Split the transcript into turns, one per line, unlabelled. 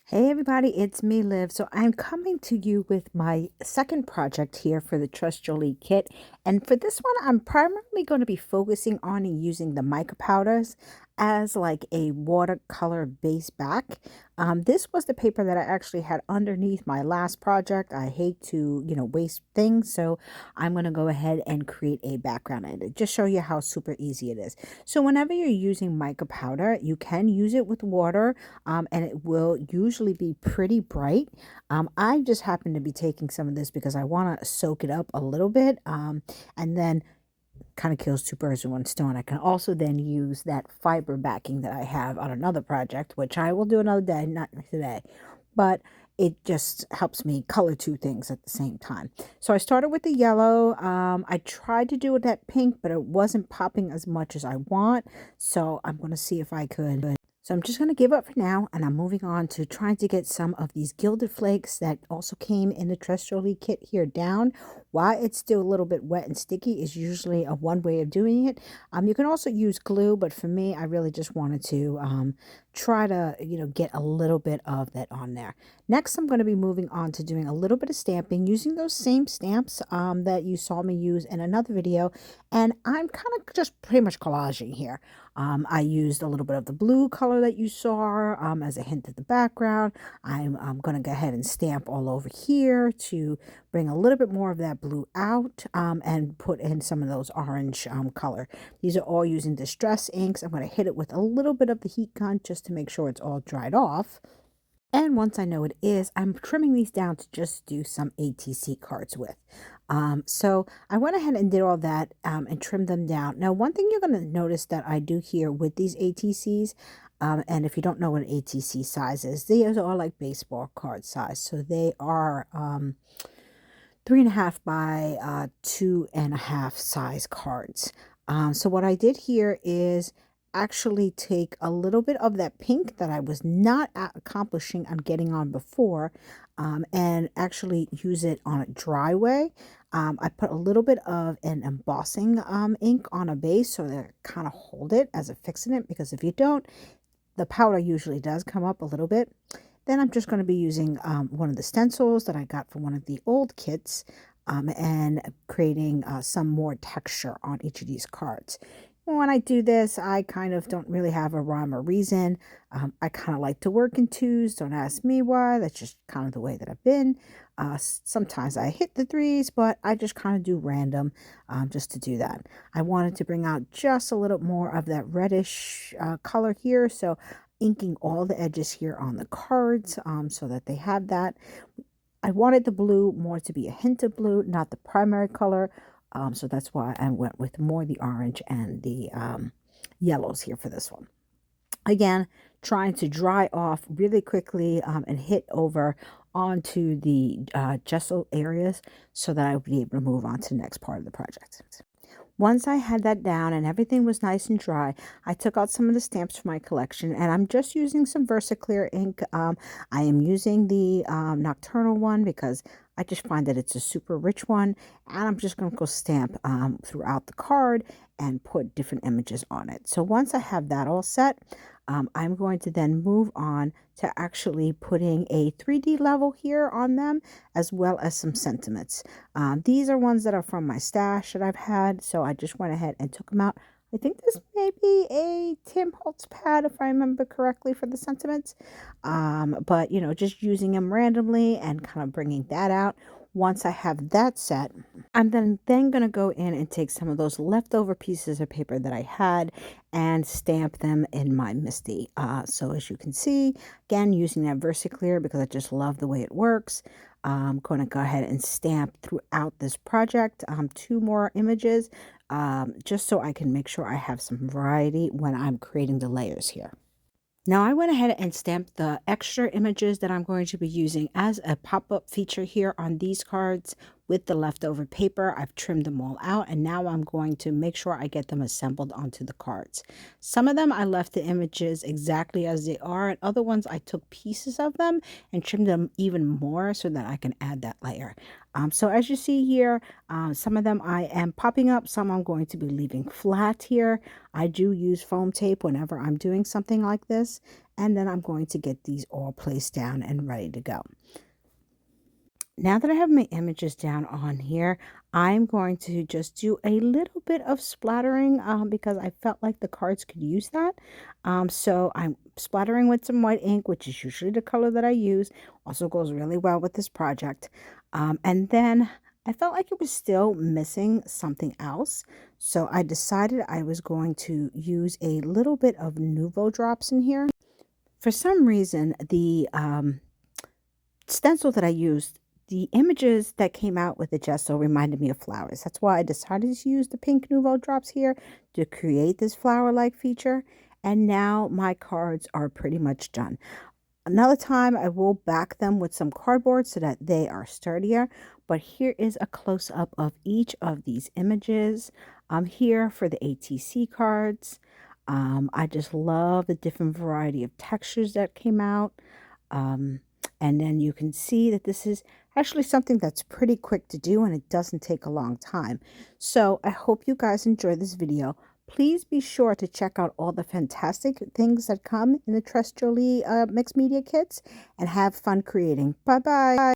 Hey everybody, it's me, Liv. So I'm coming to you with my second project here for the Trust Jolie kit. And for this one, I'm primarily going to be focusing on using the mica powders as like a watercolor base back. This was the paper that I actually had underneath my last project. I hate to, waste things. So I'm going to go ahead and create a background in it. Just show you how super easy it is. So whenever you're using mica powder, you can use it with water and it will usually be pretty bright. I just happen to be taking some of this because I want to soak it up a little bit, and then kind of kills two birds with one stone. I can also then use that fiber backing that I have on another project, which I will do another day, not today, but it just helps me color two things at the same time. So I started with the yellow. I tried to do it that pink, but it wasn't popping as much as I want. So I'm going to see if I could. So I'm just going to give up for now, and I'm moving on to trying to get some of these gilded flakes that also came in the Trust Jolie kit here down. While it's still a little bit wet and sticky is usually a one way of doing it. You can also use glue, but for me, I really just wanted to try to, get a little bit of that on there. Next, I'm going to be moving on to doing a little bit of stamping using those same stamps that you saw me use in another video. And I'm kind of just pretty much collaging here. I used a little bit of the blue color that you saw as a hint at the background. I'm going to go ahead and stamp all over here to bring a little bit more of that blue out and put in some of those orange color. These are all using Distress inks. I'm going to hit it with a little bit of the heat gun just to make sure it's all dried off. And once I know it is, I'm trimming these down to just do some ATC cards with. So I went ahead and did all that and trimmed them down. Now, one thing you're going to notice that I do here with these ATCs, and if you don't know what an ATC size is, these are like baseball card size. So they are 3.5 by 2.5 size cards. So what I did here is actually take a little bit of that pink that I was not accomplishing on getting on before and actually use it on a dry way. I put a little bit of an embossing ink on a base so that I kind of hold it as a fixant, because if you don't, the powder usually does come up a little bit. Then I'm just going to be using one of the stencils that I got from one of the old kits and creating some more texture on each of these cards. When I do this, I kind of don't really have a rhyme or reason. I kind of like to work in twos. Don't ask me why. That's just kind of the way that I've been. Sometimes I hit the threes, but I just kind of do random just to do that. I wanted to bring out just a little more of that reddish color here. So inking all the edges here on the cards so that they have that. I wanted the blue more to be a hint of blue, not the primary color. So that's why I went with more the orange and the yellows here for this one. Again, trying to dry off really quickly and hit over onto the gesso areas so that I would be able to move on to the next part of the project. Once I had that down and everything was nice and dry, I took out some of the stamps from my collection, and I'm just using some VersaClear ink. I am using the Nocturnal one because I just find that it's a super rich one, and I'm just going to go stamp throughout the card and put different images on it. So once I have that all set, I'm going to then move on to actually putting a 3D level here on them, as well as some sentiments. These are ones that are from my stash that I've had, so I just went ahead and took them out. I think this may be a Tim Holtz pad, if I remember correctly, for the sentiments. But, just using them randomly and kind of bringing that out. Once I have that set, I'm then going to go in and take some of those leftover pieces of paper that I had and stamp them in my Misty. So as you can see, again, using that VersaClear because I just love the way it works. I'm going to go ahead and stamp throughout this project 2 more images just so I can make sure I have some variety when I'm creating the layers here. Now I went ahead and stamped the extra images that I'm going to be using as a pop-up feature here on these cards with the leftover paper. I've trimmed them all out, and now I'm going to make sure I get them assembled onto the cards. Some of them I left the images exactly as they are, and other ones I took pieces of them and trimmed them even more so that I can add that layer. So as you see here, some of them I am popping up, some I'm going to be leaving flat here. I do use foam tape whenever I'm doing something like this, and then I'm going to get these all placed down and ready to go. Now that I have my images down on here, I'm going to just do a little bit of splattering because I felt like the cards could use that. So I'm splattering with some white ink, which is usually the color that I use. Also goes really well with this project. And then I felt like it was still missing something else. So I decided I was going to use a little bit of Nuvo drops in here. For some reason, the stencil that I used, the images that came out with the gesso reminded me of flowers. That's why I decided to use the pink Nuvo drops here to create this flower-like feature. And now my cards are pretty much done. Another time I will back them with some cardboard so that they are sturdier. But here is a close-up of each of these images. I'm here for the ATC cards. I just love the different variety of textures that came out. Um, and then you can see that this is actually something that's pretty quick to do and it doesn't take a long time. So I hope you guys enjoy this video. Please be sure to check out all the fantastic things that come in the Trust Jolie mixed media kits and have fun creating. Bye-bye.